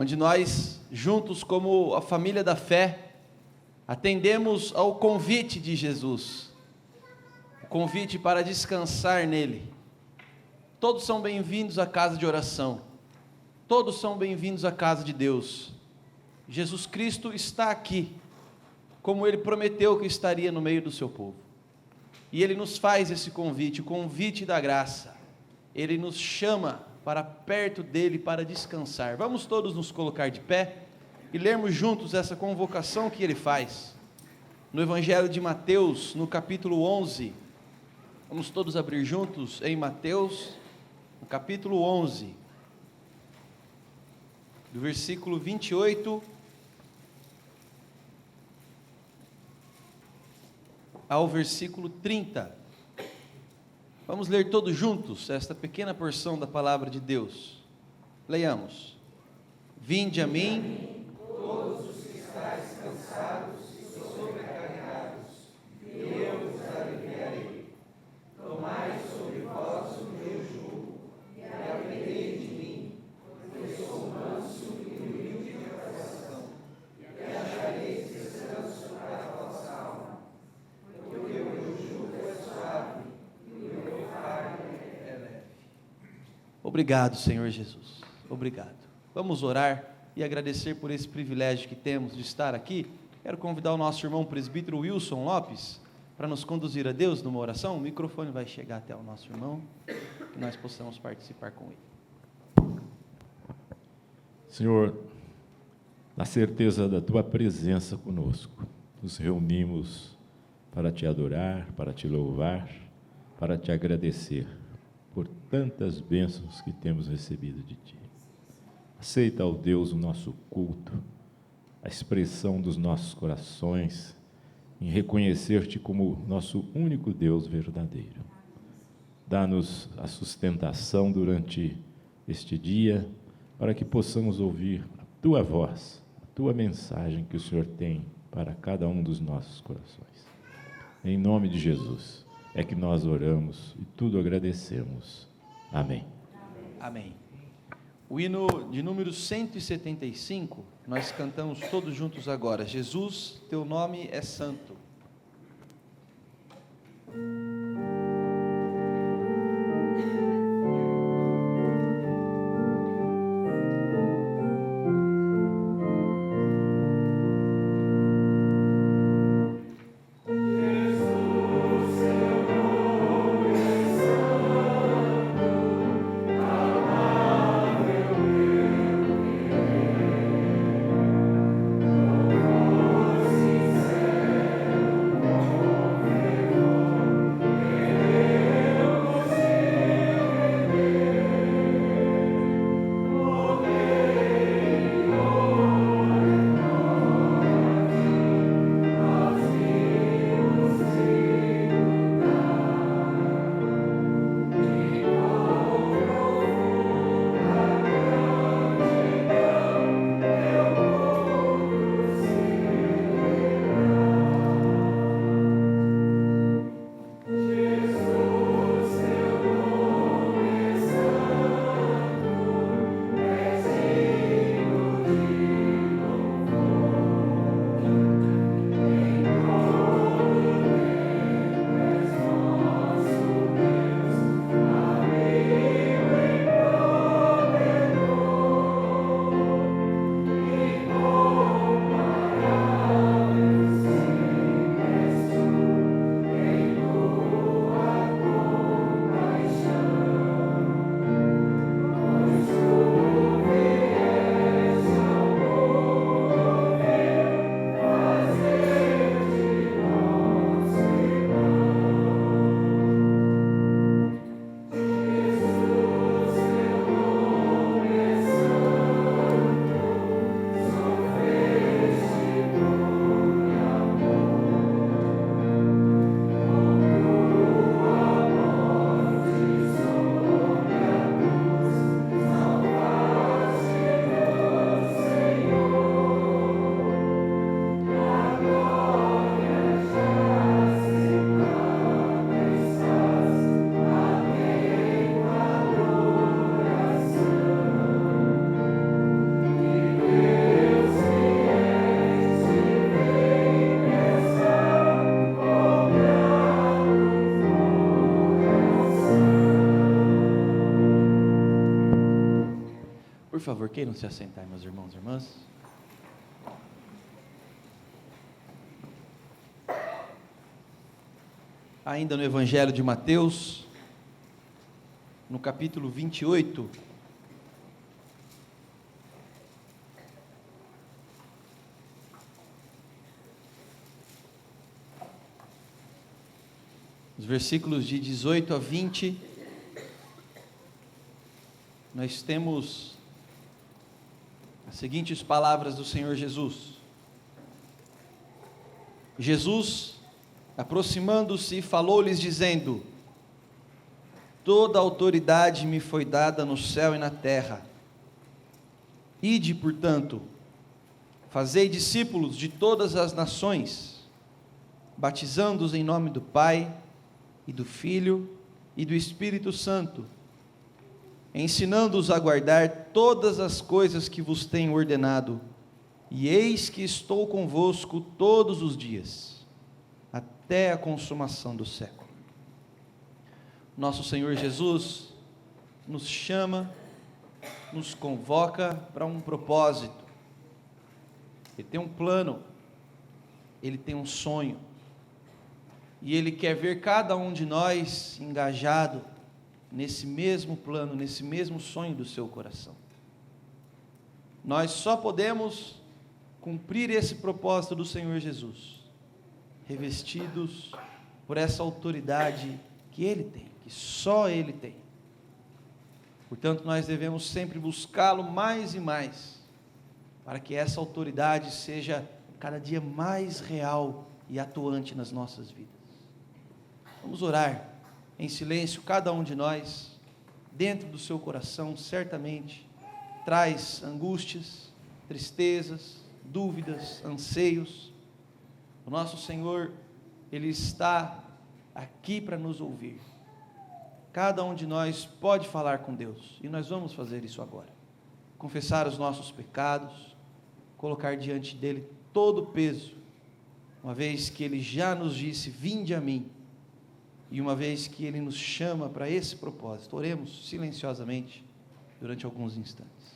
onde nós, juntos como a família da fé, atendemos ao convite de Jesus, o convite para descansar nele. Todos são bem-vindos à casa de oração, todos são bem-vindos à casa de Deus. Jesus Cristo está aqui, como Ele prometeu que estaria no meio do seu povo, e Ele nos faz esse convite, o convite da graça. Ele nos chama para perto dEle para descansar. Vamos todos nos colocar de pé e lermos juntos essa convocação que Ele faz, no Evangelho de Mateus, no capítulo 11, vamos todos abrir juntos em Mateus, no capítulo 11, do versículo 28 ao versículo 30, vamos ler todos juntos esta pequena porção da palavra de Deus. Leiamos: Vinde a mim, todos os que estáis cansados e sobrecarregados, e eu vos aliviarei. Tomai sobre vós o meu jugo, e aprendei de mim, pois sou manso e humilde de coração, e achareis descanso para a vossa alma. Obrigado, Senhor Jesus. Obrigado. Vamos orar e agradecer por esse privilégio que temos de estar aqui. Quero convidar o nosso irmão presbítero Wilson Lopes para nos conduzir a Deus numa oração. O microfone vai chegar até o nosso irmão, que nós possamos participar com ele. Senhor, na certeza da Tua presença conosco, nos reunimos para Te adorar, para Te louvar, para Te agradecer por tantas bênçãos que temos recebido de Ti. Aceita, ó Deus, o nosso culto, a expressão dos nossos corações, em reconhecer-Te como nosso único Deus verdadeiro. Dá-nos a sustentação durante este dia, para que possamos ouvir a Tua voz, a Tua mensagem que o Senhor tem para cada um dos nossos corações. Em nome de Jesus, é que nós oramos e tudo agradecemos. Amém. Amém. O hino de número 175, nós cantamos todos juntos agora. Jesus, Teu nome é santo. Por favor, queiram se assentar, meus irmãos e irmãs. Ainda no Evangelho de Mateus, no capítulo 28, os versículos de 18 a 20, nós temos as seguintes palavras do Senhor Jesus. Jesus, aproximando-se, falou-lhes dizendo: toda a autoridade me foi dada no céu e na terra. Ide, portanto, fazei discípulos de todas as nações, batizando-os em nome do Pai, e do Filho, e do Espírito Santo, ensinando-os a guardar todas as coisas que vos tenho ordenado, e eis que estou convosco todos os dias, até a consumação do século. Nosso Senhor Jesus nos chama, nos convoca para um propósito. Ele tem um plano, Ele tem um sonho, e Ele quer ver cada um de nós engajado nesse mesmo plano, nesse mesmo sonho do seu coração. Nós só podemos cumprir esse propósito do Senhor Jesus, revestidos por essa autoridade que Ele tem, que só Ele tem. Portanto, nós devemos sempre buscá-lo mais e mais, para que essa autoridade seja cada dia mais real e atuante nas nossas vidas. Vamos orar em silêncio, cada um de nós, dentro do seu coração, certamente traz angústias, tristezas, dúvidas, anseios. O nosso Senhor, Ele está aqui para nos ouvir. Cada um de nós pode falar com Deus, e nós vamos fazer isso agora. Confessar os nossos pecados, colocar diante dEle todo o peso, uma vez que Ele já nos disse: vinde a mim, e uma vez que Ele nos chama para esse propósito. Oremos silenciosamente durante alguns instantes.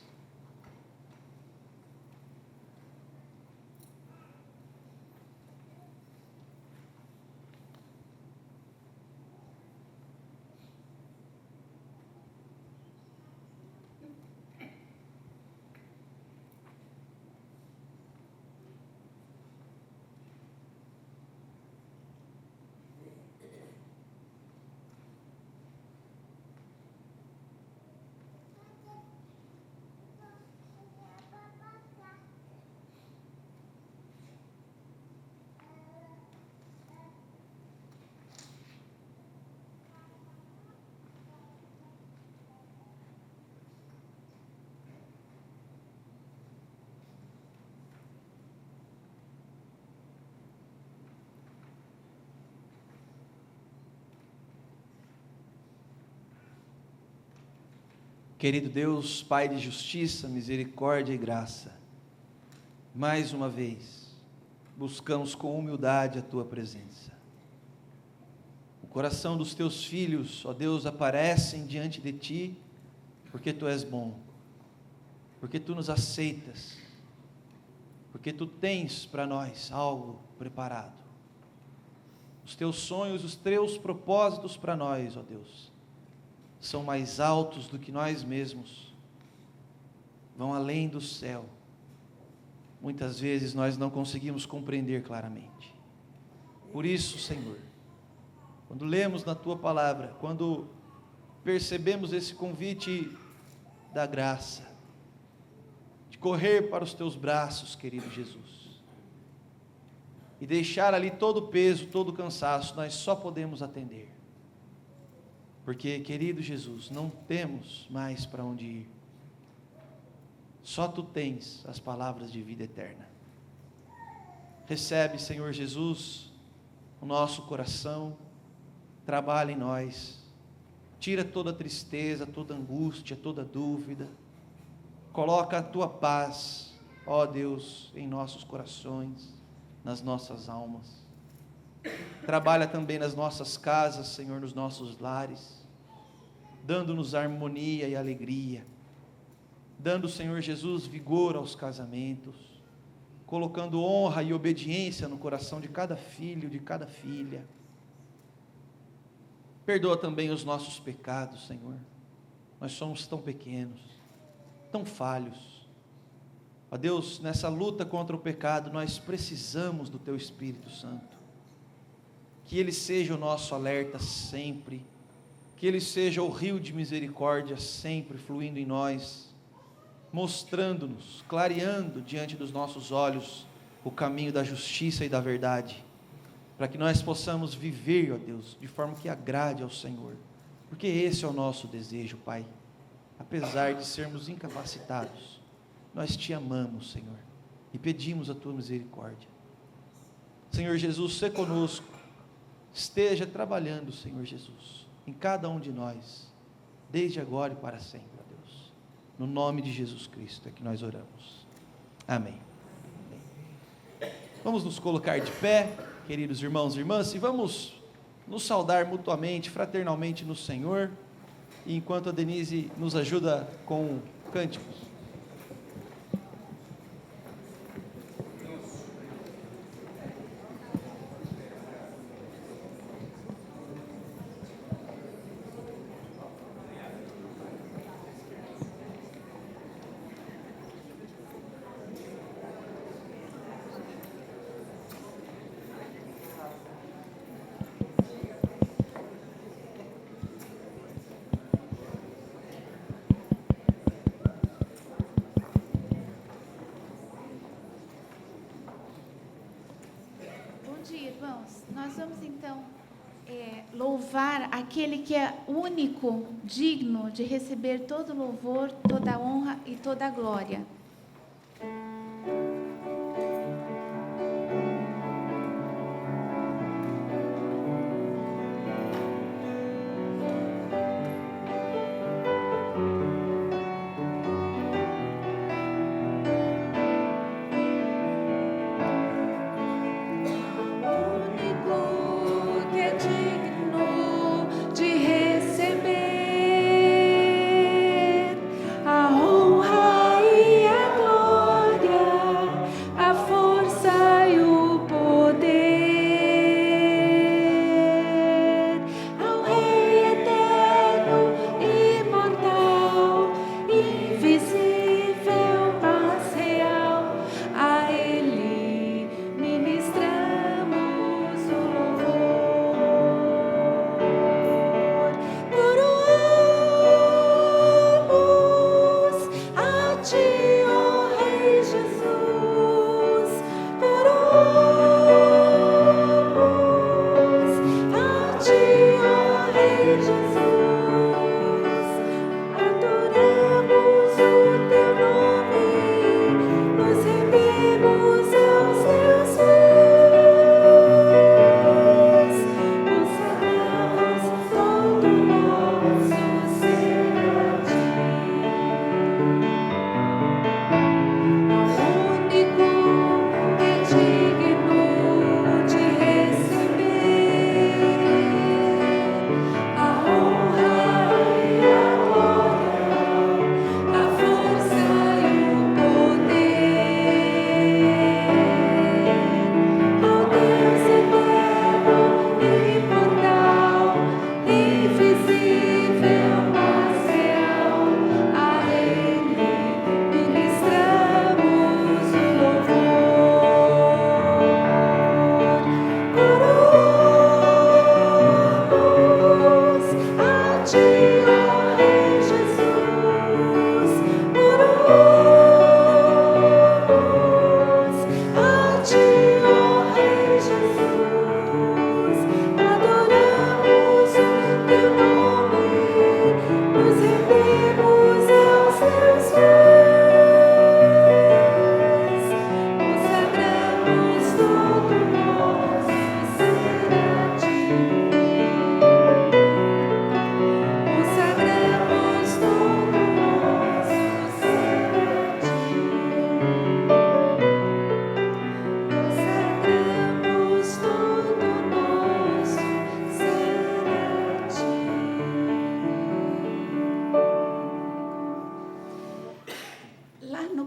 Querido Deus, Pai de justiça, misericórdia e graça, mais uma vez, buscamos com humildade a Tua presença. O coração dos Teus filhos, ó Deus, aparecem diante de Ti, porque Tu és bom, porque Tu nos aceitas, porque Tu tens para nós algo preparado. Os Teus sonhos, os Teus propósitos para nós, ó Deus, são mais altos do que nós mesmos, vão além do céu. Muitas vezes nós não conseguimos compreender claramente. Por isso, Senhor, quando lemos na Tua palavra, quando percebemos esse convite da graça, de correr para os Teus braços, querido Jesus, e deixar ali todo o peso, todo o cansaço, nós só podemos atender. Porque, querido Jesus, não temos mais para onde ir. Só Tu tens as palavras de vida eterna. Recebe, Senhor Jesus, o nosso coração, trabalha em nós, tira toda a tristeza, toda a angústia, toda a dúvida, coloca a Tua paz, ó Deus, em nossos corações, nas nossas almas. Trabalha também nas nossas casas, Senhor, nos nossos lares, dando-nos harmonia e alegria, dando, Senhor Jesus, vigor aos casamentos, colocando honra e obediência no coração de cada filho, de cada filha. Perdoa também os nossos pecados, Senhor. Nós somos tão pequenos, tão falhos. Ó Deus, nessa luta contra o pecado, nós precisamos do Teu Espírito Santo. Que Ele seja o nosso alerta sempre, que Ele seja o rio de misericórdia sempre fluindo em nós, mostrando-nos, clareando diante dos nossos olhos o caminho da justiça e da verdade, para que nós possamos viver, ó Deus, de forma que agrade ao Senhor, porque esse é o nosso desejo, Pai. Apesar de sermos incapacitados, nós Te amamos, Senhor, e pedimos a Tua misericórdia. Senhor Jesus, sê conosco, esteja trabalhando, Senhor Jesus, em cada um de nós, desde agora e para sempre, ó Deus. No nome de Jesus Cristo é que nós oramos. Amém. Amém. Vamos nos colocar de pé, queridos irmãos e irmãs, e vamos nos saudar mutuamente, fraternalmente no Senhor, enquanto a Denise nos ajuda com cânticos. Nós vamos então louvar aquele que é único, digno de receber todo louvor, toda honra e toda glória.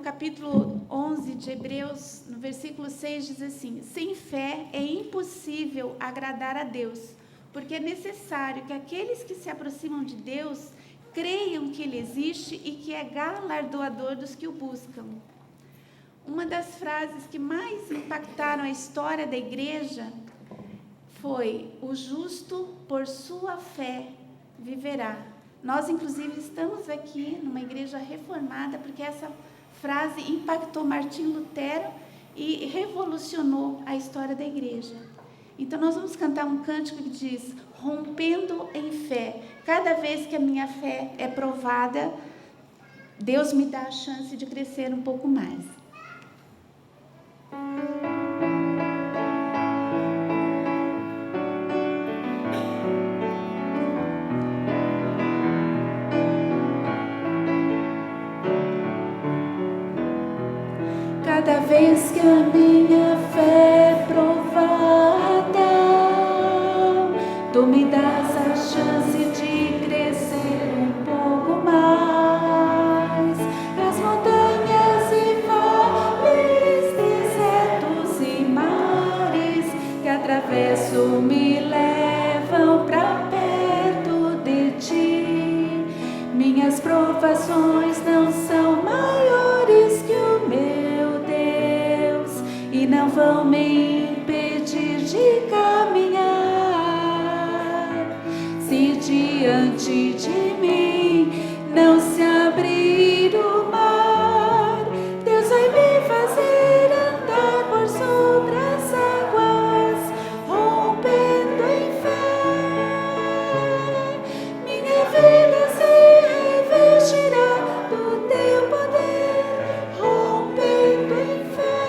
Capítulo 11 de Hebreus, no versículo 6, diz assim: sem fé é impossível agradar a Deus, porque é necessário que aqueles que se aproximam de Deus creiam que Ele existe e que é galardoador dos que o buscam. Uma das frases que mais impactaram a história da igreja foi: o justo por sua fé viverá. Nós, inclusive, estamos aqui numa igreja reformada porque essa frase impactou Martinho Lutero e revolucionou a história da igreja. Então, nós vamos cantar um cântico que diz: rompendo em fé. Cada vez que a minha fé é provada, Deus me dá a chance de crescer um pouco mais. Cada vez que a minha fé é provada, tu me dás a chance de crescer um tropeço me levam para perto de ti. Minhas provações não são maiores que o meu Deus e não vão me impedir de caminhar. Se diante de mim não se abrir o mar, Deus vai me fazer andar por sobre as águas, rompendo em fé. Minha vida se revestirá do teu poder, rompendo em fé.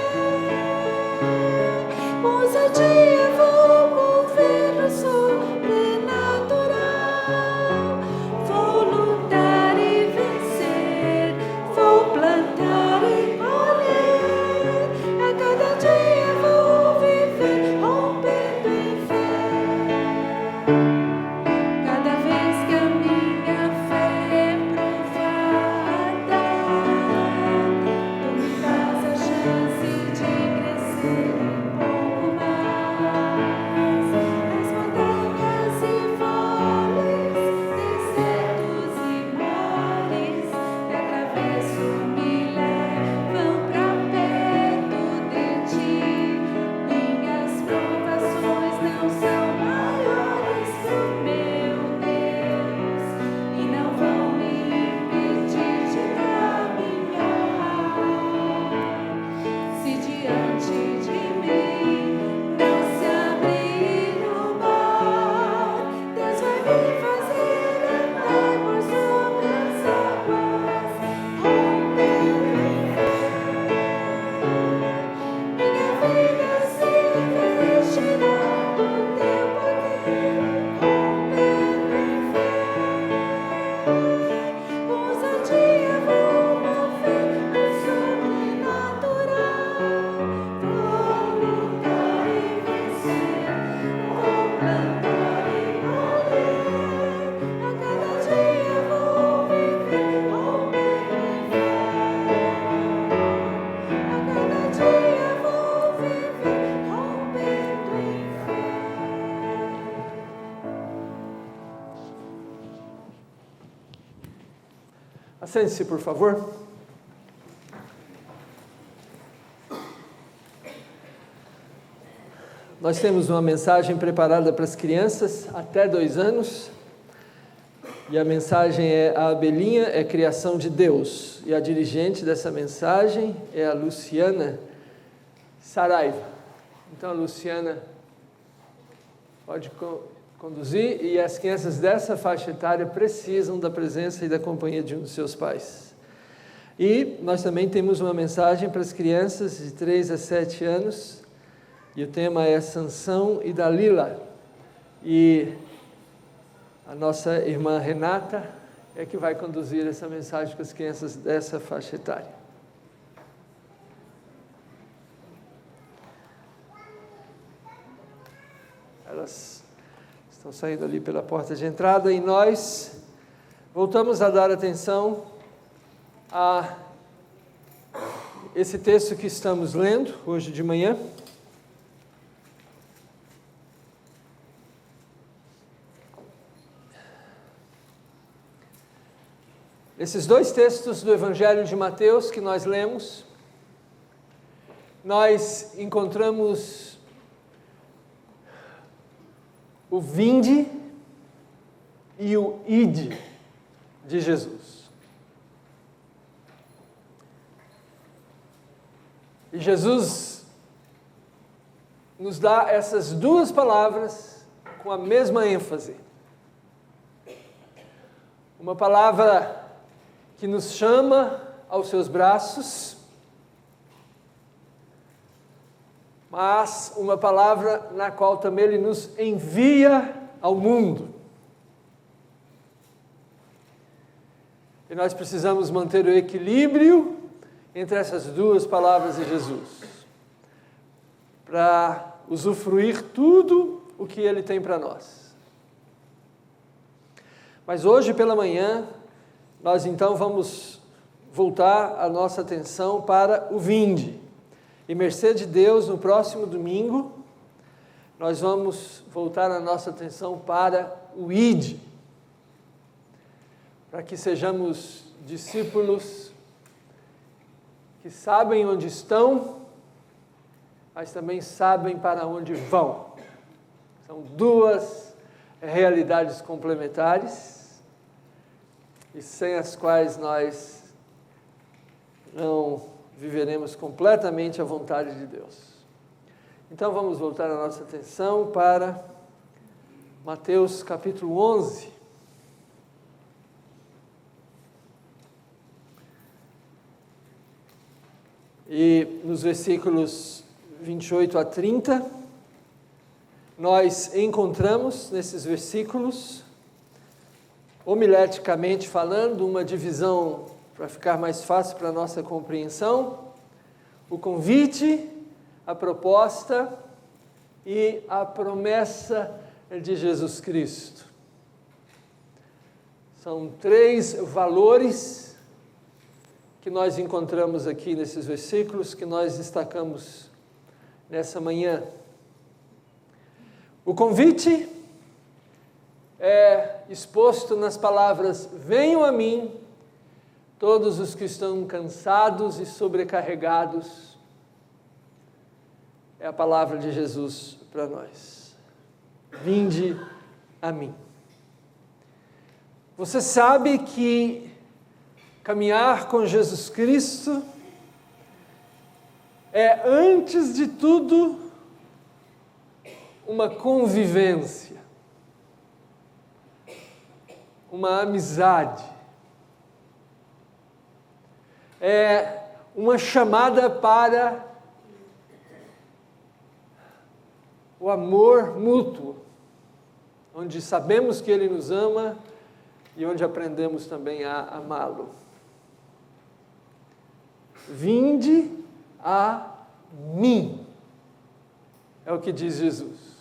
Ousadia vou mover no sobrenatural, vou lutar e vencer, vou plantar e colher. A cada dia vou viver rompendo em fé. Cada vez que a minha fé é provada, tu me dás a chance de crescer um pouco mais. As montanhas e vales, desertos e mares que atravesso me levam pra perto de ti. Minhas provações não são maiores que o meu Deus e não vão me impedir de caminhar. Se diante de mim não se abrir o mar, Deus vai me fazer andar por sobre as águas, rompendo em fé. Minha vida se revestirá do teu poder, rompendo em fé. Ousadia vou mover no sobrenatural, vou lutar e vencer, vou plantar e colher. A cada dia vou viver rompendo em fé. A cada dia vou viver rompendo em fé. Assente-se, por favor. Nós temos uma mensagem preparada para as crianças até 2 anos. E a mensagem é: a abelhinha é criação de Deus. E a dirigente dessa mensagem é a Luciana Saraiva. Então a Luciana pode conduzir, e as crianças dessa faixa etária precisam da presença e da companhia de um dos seus pais. E nós também temos uma mensagem para as crianças de 3 a 7 anos, e o tema é Sansão e Dalila. E a nossa irmã Renata é que vai conduzir essa mensagem para as crianças dessa faixa etária. Elas estão saindo ali pela porta de entrada e nós voltamos a dar atenção a esse texto que estamos lendo hoje de manhã. Esses 2 textos do Evangelho de Mateus que nós lemos, nós encontramos o vinde e o ide de Jesus. E Jesus nos dá essas 2 palavras com a mesma ênfase. Uma palavra que nos chama aos seus braços, mas uma palavra na qual também Ele nos envia ao mundo. E nós precisamos manter o equilíbrio entre essas 2 palavras de Jesus, para usufruir tudo o que Ele tem para nós. Mas hoje pela manhã, nós então vamos voltar a nossa atenção para o vinde. E mercê de Deus, no próximo domingo, nós vamos voltar a nossa atenção para o ID, para que sejamos discípulos que sabem onde estão, mas também sabem para onde vão. São duas realidades complementares e sem as quais nós não viveremos completamente a vontade de Deus. Então vamos voltar a nossa atenção para Mateus capítulo 11. E nos versículos 28 a 30, nós encontramos nesses versículos, homileticamente falando, uma divisão para ficar mais fácil para a nossa compreensão, o convite, a proposta e a promessa de Jesus Cristo. São 3 valores que nós encontramos aqui nesses versículos, que nós destacamos nessa manhã. O convite é exposto nas palavras: venham a mim, todos os que estão cansados e sobrecarregados. É a palavra de Jesus para nós. Vinde a mim. Você sabe que caminhar com Jesus Cristo é, antes de tudo, uma convivência, uma amizade, é uma chamada para o amor mútuo, onde sabemos que Ele nos ama e onde aprendemos também a amá-lo. Vinde a mim, é o que diz Jesus.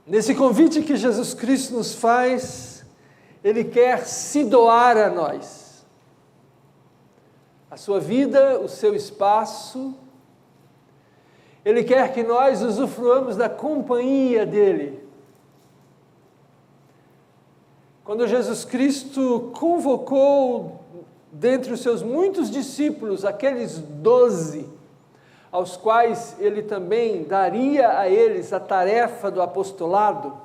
Nesse convite que Jesus Cristo nos faz, Ele quer se doar a nós. A sua vida, o seu espaço. Ele quer que nós usufruamos da companhia dEle. Quando Jesus Cristo convocou dentre os seus muitos discípulos, aqueles 12, aos quais Ele também daria a eles a tarefa do apostolado,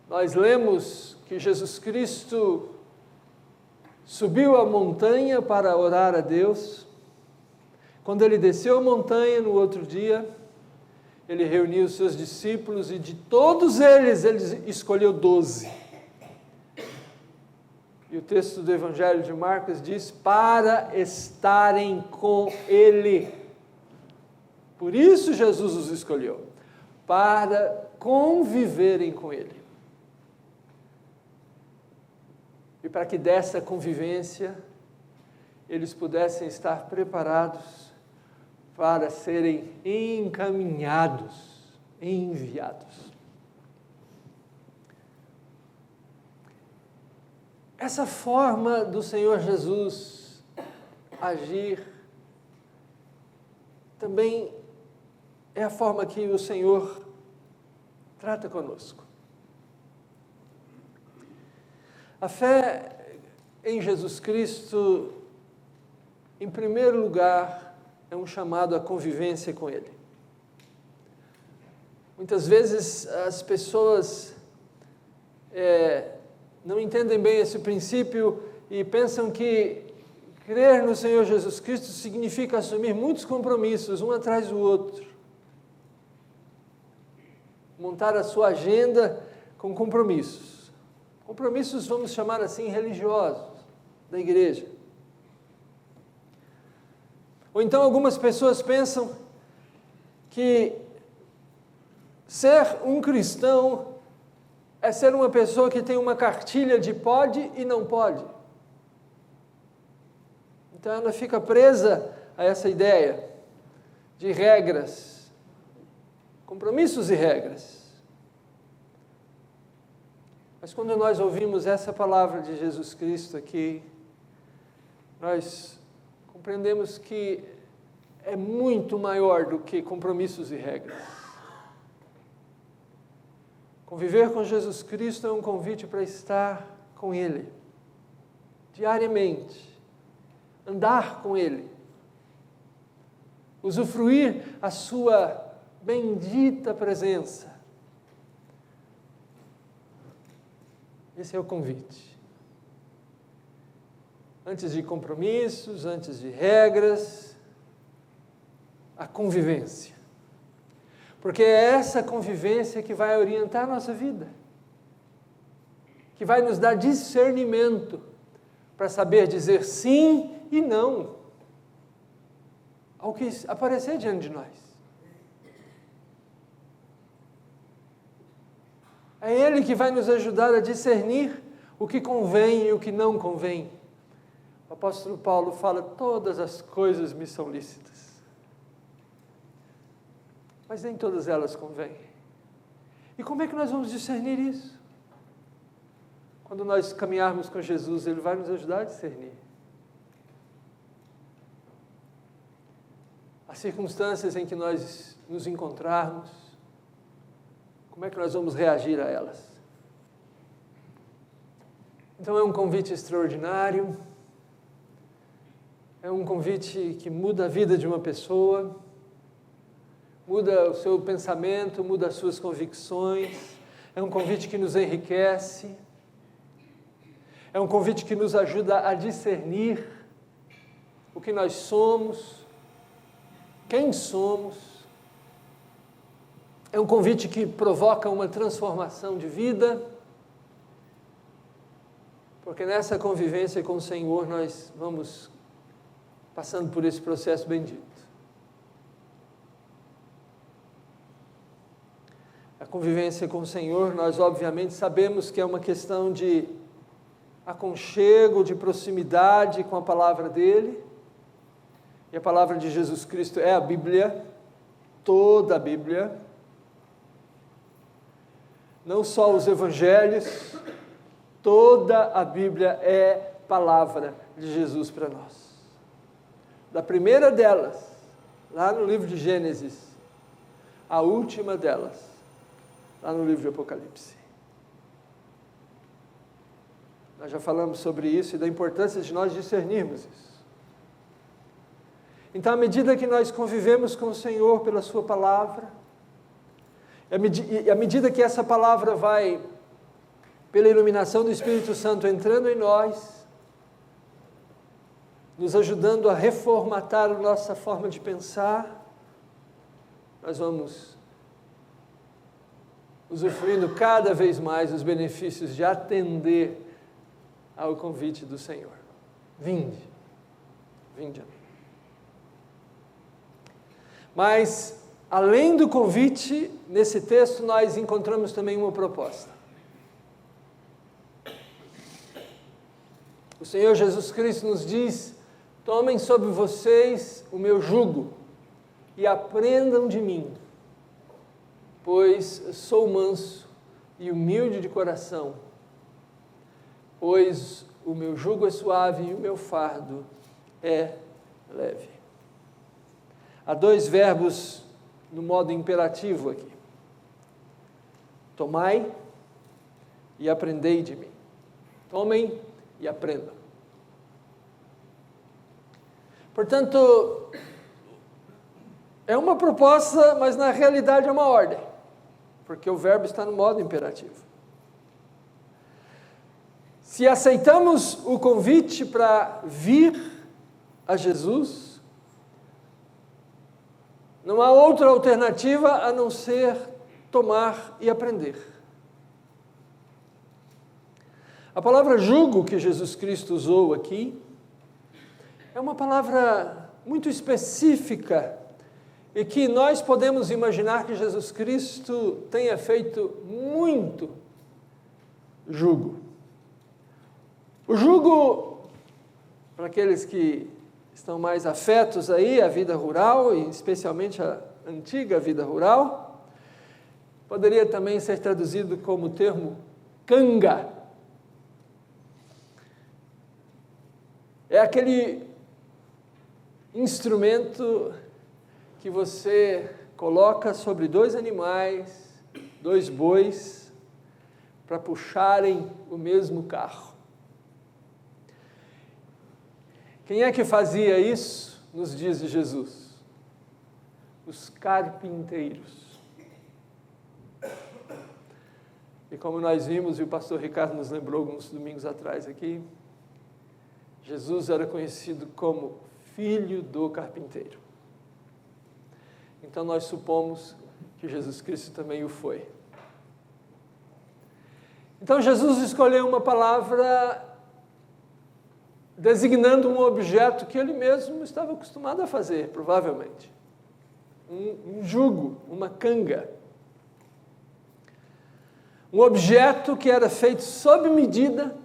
nós lemos que Jesus Cristo subiu a montanha para orar a Deus. Quando Ele desceu a montanha no outro dia, Ele reuniu os seus discípulos e de todos eles, Ele escolheu 12. E o texto do Evangelho de Marcos diz: para estarem com Ele. Por isso Jesus os escolheu, para conviverem com Ele. E para que dessa convivência eles pudessem estar preparados para serem encaminhados, enviados. Essa forma do Senhor Jesus agir também é a forma que o Senhor trata conosco. A fé em Jesus Cristo, em primeiro lugar, é um chamado à convivência com Ele. Muitas vezes as pessoas não entendem bem esse princípio e pensam que crer no Senhor Jesus Cristo significa assumir muitos compromissos, um atrás do outro. Montar a sua agenda com compromissos. Compromissos, vamos chamar assim, religiosos, da igreja. Ou então algumas pessoas pensam que ser um cristão é ser uma pessoa que tem uma cartilha de pode e não pode. Então ela fica presa a essa ideia de regras, compromissos e regras. Mas quando nós ouvimos essa palavra de Jesus Cristo aqui, nós, com aprendemos que é muito maior do que compromissos e regras. Conviver com Jesus Cristo é um convite para estar com Ele, diariamente, andar com Ele, usufruir a sua bendita presença. Esse é o convite. Antes de compromissos, antes de regras, a convivência. Porque é essa convivência que vai orientar a nossa vida, que vai nos dar discernimento para saber dizer sim e não ao que aparecer diante de nós. É Ele que vai nos ajudar a discernir o que convém e o que não convém. O apóstolo Paulo fala: todas as coisas me são lícitas, mas nem todas elas convêm. E como é que nós vamos discernir isso? Quando nós caminharmos com Jesus, Ele vai nos ajudar a discernir. As circunstâncias em que nós nos encontrarmos, como é que nós vamos reagir a elas? Então é um convite extraordinário, é um convite que muda a vida de uma pessoa, muda o seu pensamento, muda as suas convicções, é um convite que nos enriquece, é um convite que nos ajuda a discernir o que nós somos, quem somos. É um convite que provoca uma transformação de vida, porque nessa convivência com o Senhor nós vamos passando por esse processo bendito. A convivência com o Senhor, nós obviamente sabemos que é uma questão de aconchego, de proximidade com a palavra dEle, e a palavra de Jesus Cristo é a Bíblia, toda a Bíblia, não só os Evangelhos, toda a Bíblia é palavra de Jesus para nós. Da primeira delas, lá no livro de Gênesis, a última delas, lá no livro de Apocalipse. Nós já falamos sobre isso e da importância de nós discernirmos isso. Então, à medida que nós convivemos com o Senhor pela Sua palavra, e à medida que essa palavra vai, pela iluminação do Espírito Santo, entrando em nós, nos ajudando a reformatar a nossa forma de pensar, nós vamos usufruindo cada vez mais os benefícios de atender ao convite do Senhor. Vinde a mim. Mas, além do convite, nesse texto nós encontramos também uma proposta. O Senhor Jesus Cristo nos diz: tomem sobre vocês o meu jugo e aprendam de mim, pois sou manso e humilde de coração, pois o meu jugo é suave e o meu fardo é leve. Há dois verbos no modo imperativo aqui: tomai e aprendei de mim. Tomem e aprendam. Portanto, é uma proposta, mas na realidade é uma ordem, porque o verbo está no modo imperativo. Se aceitamos o convite para vir a Jesus, não há outra alternativa a não ser tomar e aprender. A palavra jugo que Jesus Cristo usou aqui é uma palavra muito específica e que nós podemos imaginar que Jesus Cristo tenha feito muito jugo. O jugo, para aqueles que estão mais afetos aí à vida rural, e especialmente à antiga vida rural, poderia também ser traduzido como o termo canga. É aquele instrumento que você coloca sobre 2 animais, 2 bois, para puxarem o mesmo carro. Quem é que fazia isso nos dias de Jesus? Os carpinteiros. E como nós vimos, e o pastor Ricardo nos lembrou alguns domingos atrás aqui, Jesus era conhecido como filho do carpinteiro. Então nós supomos que Jesus Cristo também o foi. Então Jesus escolheu uma palavra designando um objeto que ele mesmo estava acostumado a fazer, provavelmente. Um jugo, uma canga. Um objeto que era feito sob medida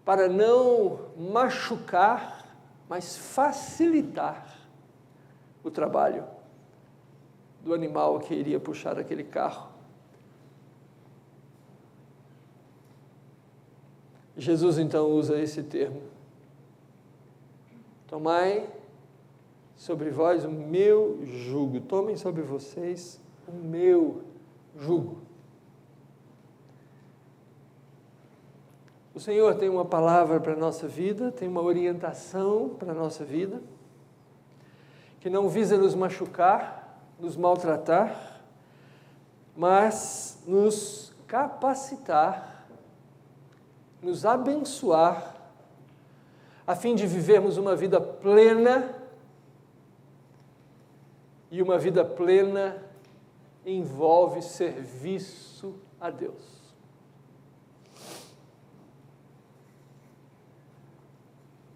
para não machucar, mas facilitar o trabalho do animal que iria puxar aquele carro. Jesus então usa esse termo: tomai sobre vós o meu jugo, tomem sobre vocês o meu jugo. O Senhor tem uma palavra para a nossa vida, tem uma orientação para a nossa vida, que não visa nos machucar, nos maltratar, mas nos capacitar, nos abençoar, a fim de vivermos uma vida plena, e uma vida plena envolve serviço a Deus.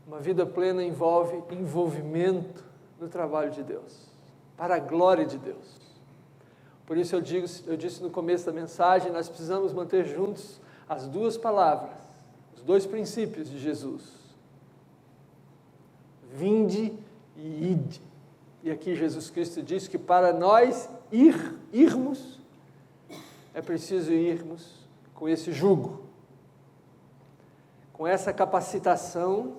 Uma vida plena envolve envolvimento no trabalho de Deus, para a glória de Deus. Por isso eu disse no começo da mensagem, nós precisamos manter juntos as 2 palavras, os 2 princípios de Jesus. Vinde e ide. E aqui Jesus Cristo diz que para nós irmos, é preciso irmos com esse jugo, com essa capacitação,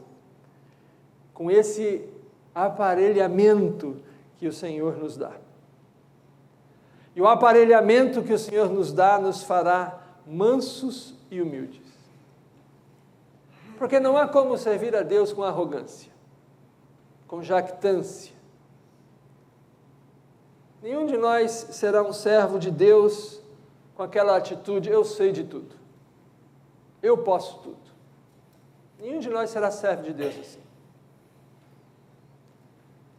com esse aparelhamento que o Senhor nos dá. E o aparelhamento que o Senhor nos dá nos fará mansos e humildes. Porque não há como servir a Deus com arrogância, com jactância. Nenhum de nós será um servo de Deus com aquela atitude: eu sei de tudo, eu posso tudo. Nenhum de nós será servo de Deus assim.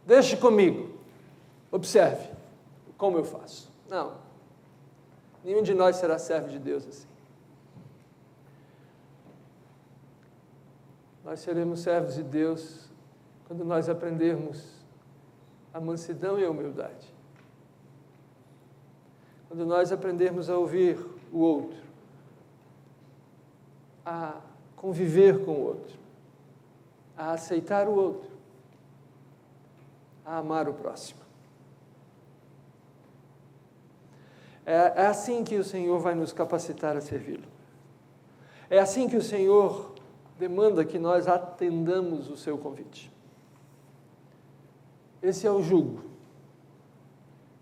Deixe comigo, observe como eu faço. Não, nenhum de nós será servo de Deus assim. Nós seremos servos de Deus quando nós aprendermos a mansidão e a humildade. Quando nós aprendermos a ouvir o outro, a conviver com o outro, a aceitar o outro, a amar o próximo. É assim que o Senhor vai nos capacitar a servi-lo. É assim que o Senhor demanda que nós atendamos o seu convite. Esse é o jugo.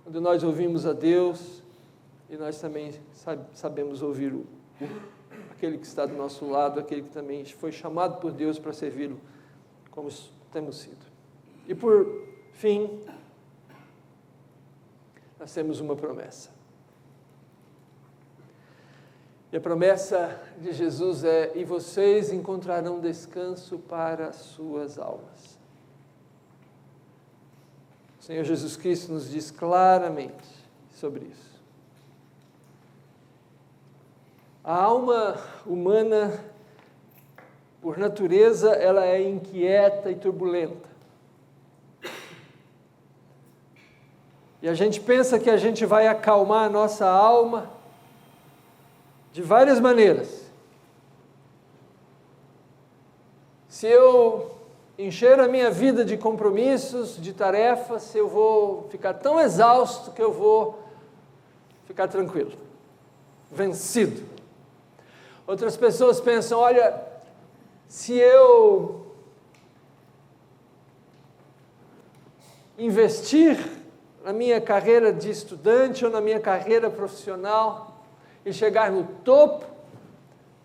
Quando nós ouvimos a Deus, e nós também sabemos ouvir aquele que está do nosso lado, aquele que também foi chamado por Deus para servi-lo, como temos sido. E por fim, nós temos uma promessa. E a promessa de Jesus é: e vocês encontrarão descanso para as suas almas. O Senhor Jesus Cristo nos diz claramente sobre isso. A alma humana, por natureza, ela é inquieta e turbulenta. E a gente pensa que a gente vai acalmar a nossa alma de várias maneiras. Se eu encher a minha vida de compromissos, de tarefas, eu vou ficar tão exausto que eu vou ficar tranquilo, vencido. Outras pessoas pensam: olha, se eu investir na minha carreira de estudante ou na minha carreira profissional e chegar no topo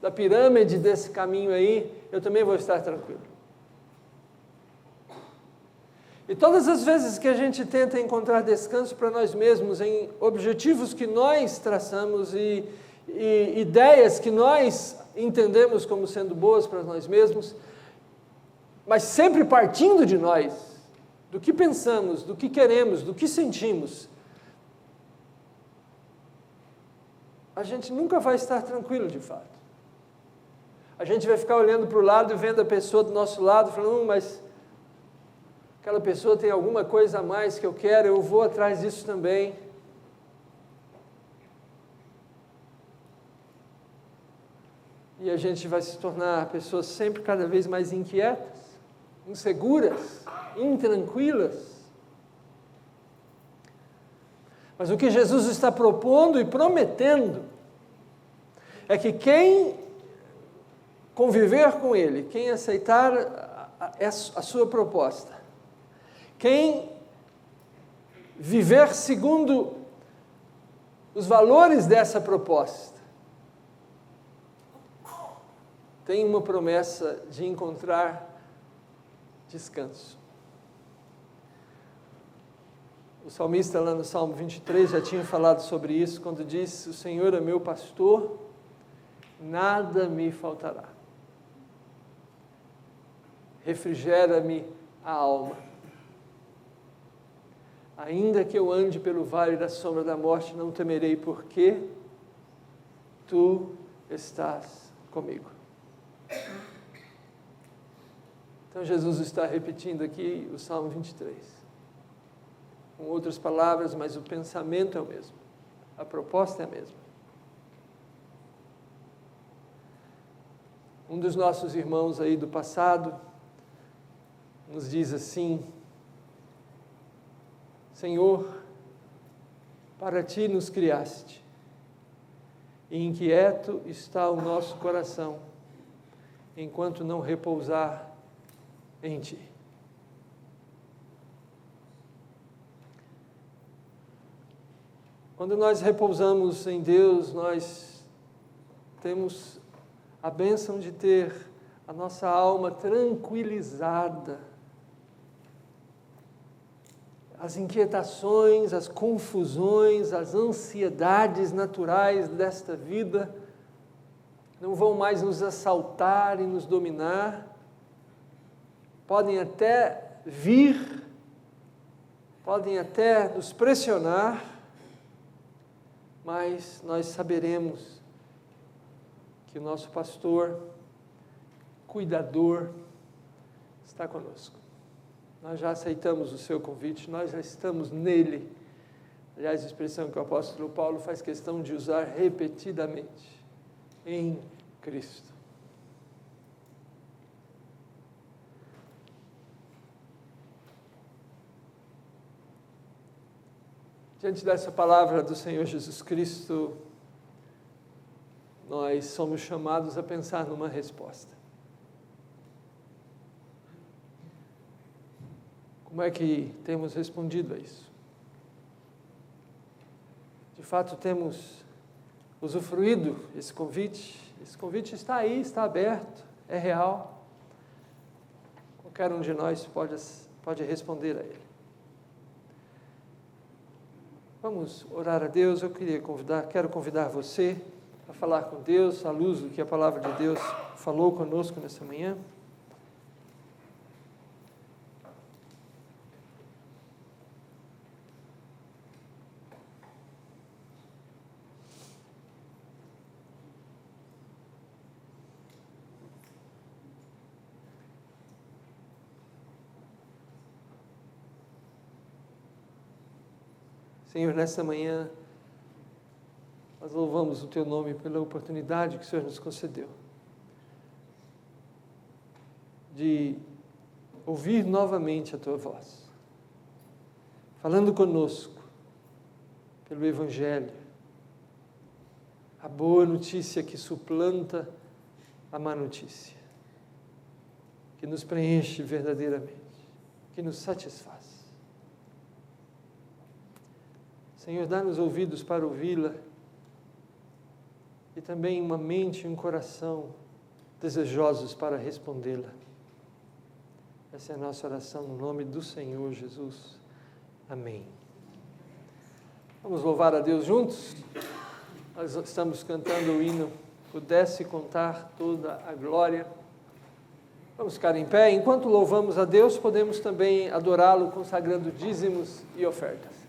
da pirâmide desse caminho aí, eu também vou estar tranquilo. E todas as vezes que a gente tenta encontrar descanso para nós mesmos em objetivos que nós traçamos e ideias que nós entendemos como sendo boas para nós mesmos, mas sempre partindo de nós, do que pensamos, do que queremos, do que sentimos, a gente nunca vai estar tranquilo de fato. A gente vai ficar olhando para o lado e vendo a pessoa do nosso lado, falando, mas aquela pessoa tem alguma coisa a mais que eu quero, eu vou atrás disso também. E a gente vai se tornar pessoas sempre cada vez mais inquietas, inseguras, intranquilas. Mas o que Jesus está propondo e prometendo é que quem conviver com Ele, quem aceitar a sua proposta, quem viver segundo os valores dessa proposta, tem uma promessa de encontrar descanso. O salmista lá no Salmo 23 já tinha falado sobre isso, quando disse, o Senhor é meu pastor, nada me faltará. Refrigera-me a alma. Ainda que eu ande pelo vale da sombra da morte, não temerei, porque tu estás comigo. Então Jesus está repetindo aqui o Salmo 23. Com outras palavras, mas o pensamento é o mesmo. A proposta é a mesma. Um dos nossos irmãos aí do passado nos diz assim, Senhor, para Ti nos criaste, e inquieto está o nosso coração, enquanto não repousar em Ti. Quando nós repousamos em Deus, nós temos a bênção de ter a nossa alma tranquilizada. As inquietações, as confusões, as ansiedades naturais desta vida não vão mais nos assaltar e nos dominar. Podem até vir, podem até nos pressionar, mas nós saberemos que o nosso pastor, cuidador, está conosco. Nós já aceitamos o seu convite, nós já estamos nele. Aliás, a expressão que o apóstolo Paulo faz questão de usar repetidamente, em Cristo. Diante dessa palavra do Senhor Jesus Cristo, nós somos chamados a pensar numa resposta. Como é que temos respondido a isso? De fato, temos usufruído esse convite? Esse convite está aí, está aberto, é real. Qualquer um de nós pode responder a ele. Vamos orar a Deus. Eu quero convidar você a falar com Deus, à luz do que a palavra de Deus falou conosco nessa manhã. Senhor, nessa manhã, nós louvamos o Teu nome pela oportunidade que o Senhor nos concedeu de ouvir novamente a Tua voz, falando conosco pelo Evangelho, a boa notícia que suplanta a má notícia, que nos preenche verdadeiramente, que nos satisfaz. Senhor, dá-nos ouvidos para ouvi-la e também uma mente e um coração desejosos para respondê-la. Essa é a nossa oração no nome do Senhor Jesus. Amém. Vamos louvar a Deus juntos? Nós estamos cantando o hino Pudesse Contar Toda a Glória. Vamos ficar em pé. Enquanto louvamos a Deus, podemos também adorá-lo consagrando dízimos e ofertas.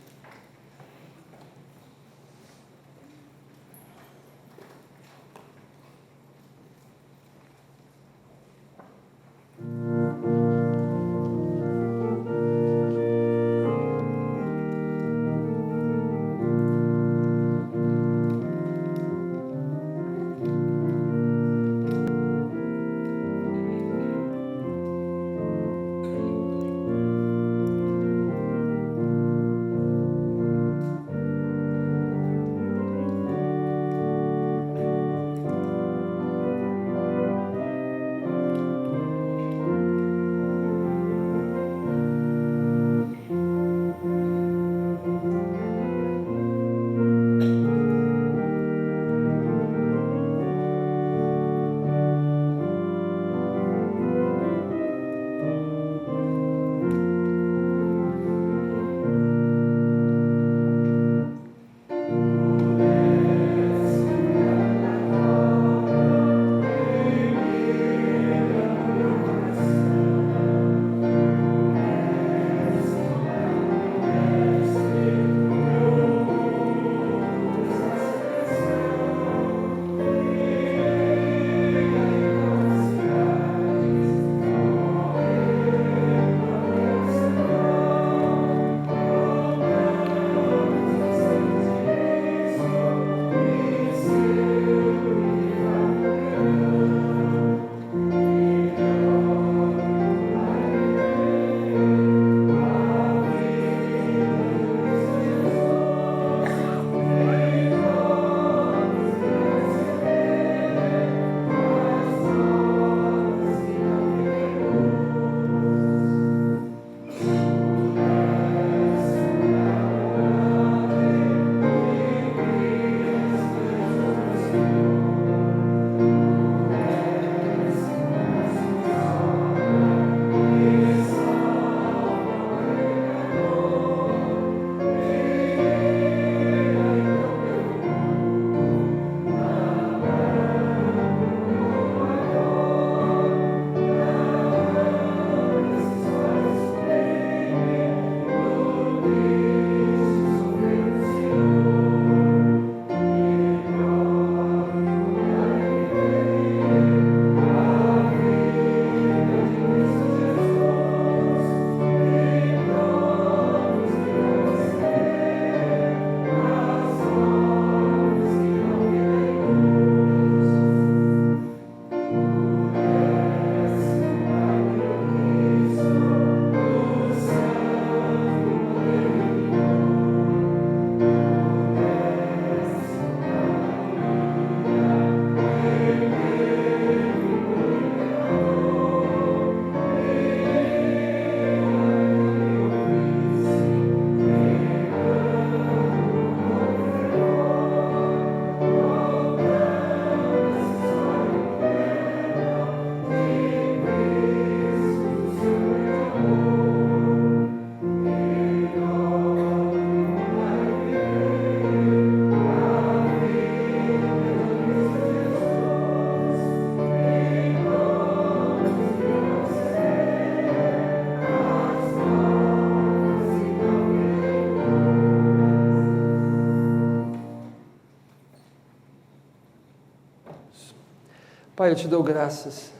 Pai, eu te dou graças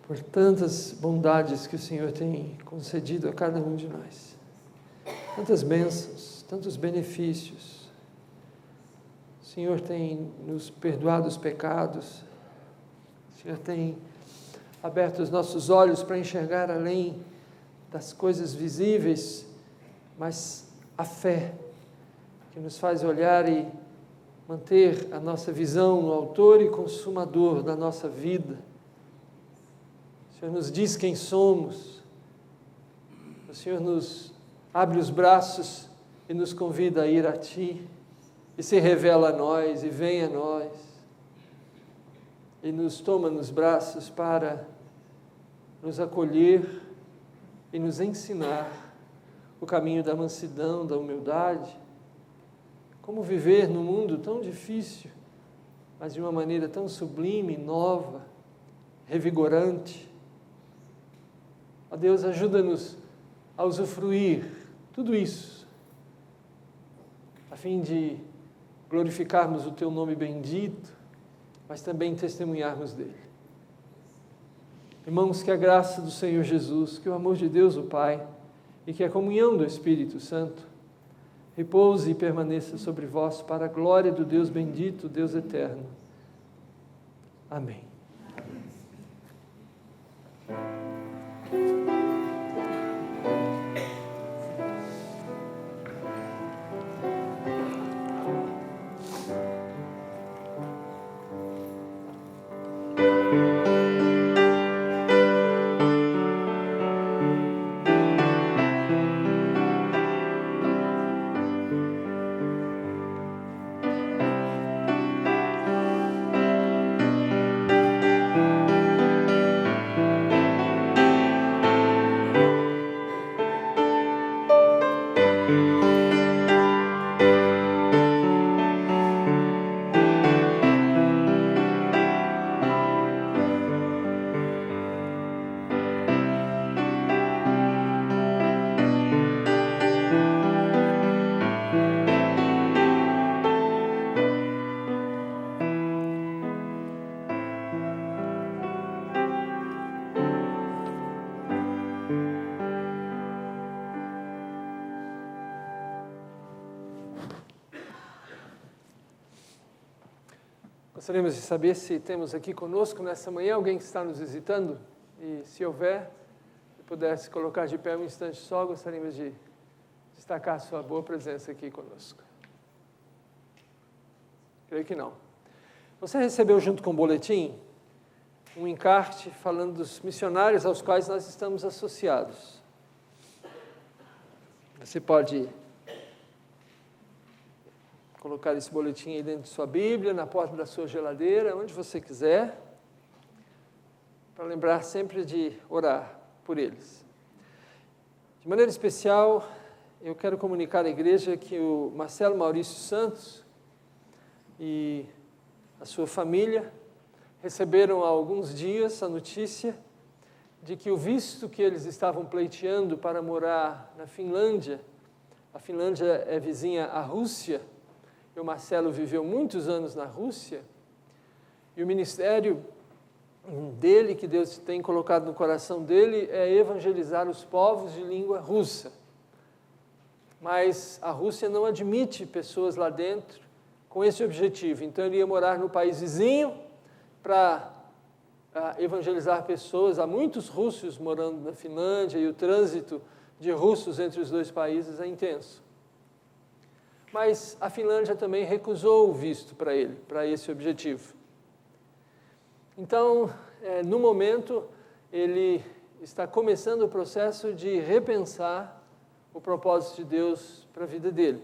por tantas bondades que o Senhor tem concedido a cada um de nós. Tantas bênçãos, tantos benefícios. O Senhor tem nos perdoado os pecados. O Senhor tem aberto os nossos olhos para enxergar além das coisas visíveis, mas a fé que nos faz olhar e manter a nossa visão no autor e consumador da nossa vida. O Senhor nos diz quem somos. O Senhor nos abre os braços e nos convida a ir a Ti, e se revela a nós, e vem a nós, e nos toma nos braços para nos acolher e nos ensinar o caminho da mansidão, da humildade, como viver num mundo tão difícil, mas de uma maneira tão sublime, nova, revigorante. Ó Deus, ajuda-nos a usufruir tudo isso, a fim de glorificarmos o Teu nome bendito, mas também testemunharmos dele. Irmãos, que a graça do Senhor Jesus, que o amor de Deus o Pai e que a comunhão do Espírito Santo repouse e permaneça sobre vós para a glória do Deus bendito, Deus eterno. Amém. Gostaríamos de saber se temos aqui conosco nessa manhã alguém que está nos visitando, e se houver, se pudesse colocar de pé um instante só, gostaríamos de destacar a sua boa presença aqui conosco. Creio que não. Você recebeu junto com o boletim um encarte falando dos missionários aos quais nós estamos associados. Você pode colocar esse boletim aí dentro de sua Bíblia, na porta da sua geladeira, onde você quiser, para lembrar sempre de orar por eles. De maneira especial, eu quero comunicar à igreja que o Marcelo Maurício Santos e a sua família receberam há alguns dias a notícia de que o visto que eles estavam pleiteando para morar na Finlândia, a Finlândia é vizinha à Rússia, e o Marcelo viveu muitos anos na Rússia, e o ministério dele, que Deus tem colocado no coração dele, é evangelizar os povos de língua russa. Mas a Rússia não admite pessoas lá dentro com esse objetivo, então ele ia morar no país vizinho para evangelizar pessoas. Há muitos russos morando na Finlândia e o trânsito de russos entre os dois países é intenso. Mas a Finlândia também recusou o visto para ele, para esse objetivo. Então, no momento, ele está começando o processo de repensar o propósito de Deus para a vida dele.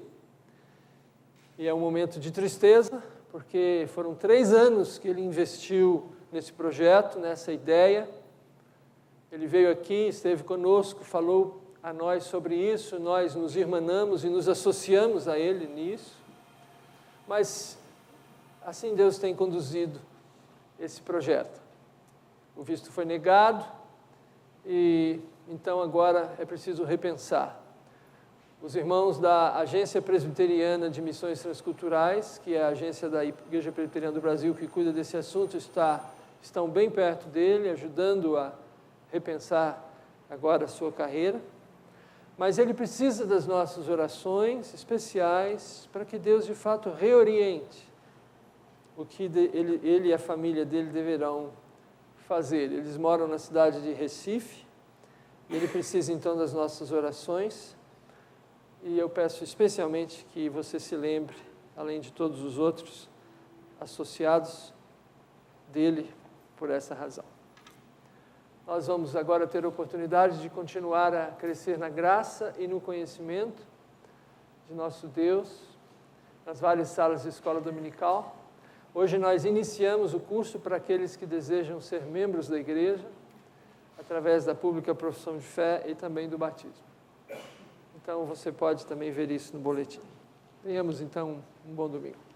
E é um momento de tristeza, porque foram 3 anos que ele investiu nesse projeto, nessa ideia. Ele veio aqui, esteve conosco, falou a nós sobre isso, nós nos irmanamos e nos associamos a ele nisso, mas assim Deus tem conduzido esse projeto. O visto foi negado e então agora é preciso repensar. Os irmãos da Agência Presbiteriana de Missões Transculturais, que é a agência da Igreja Presbiteriana do Brasil que cuida desse assunto, estão bem perto dele, ajudando a repensar agora a sua carreira. Mas ele precisa das nossas orações especiais para que Deus, de fato, reoriente o que ele e a família dele deverão fazer. Eles moram na cidade de Recife, e ele precisa, então, das nossas orações. E eu peço especialmente que você se lembre, além de todos os outros associados dele, por essa razão. Nós vamos agora ter a oportunidade de continuar a crescer na graça e no conhecimento de nosso Deus, nas várias salas de escola dominical. Hoje nós iniciamos o curso para aqueles que desejam ser membros da igreja, através da pública profissão de fé e também do batismo. Então você pode também ver isso no boletim. Tenhamos então um bom domingo.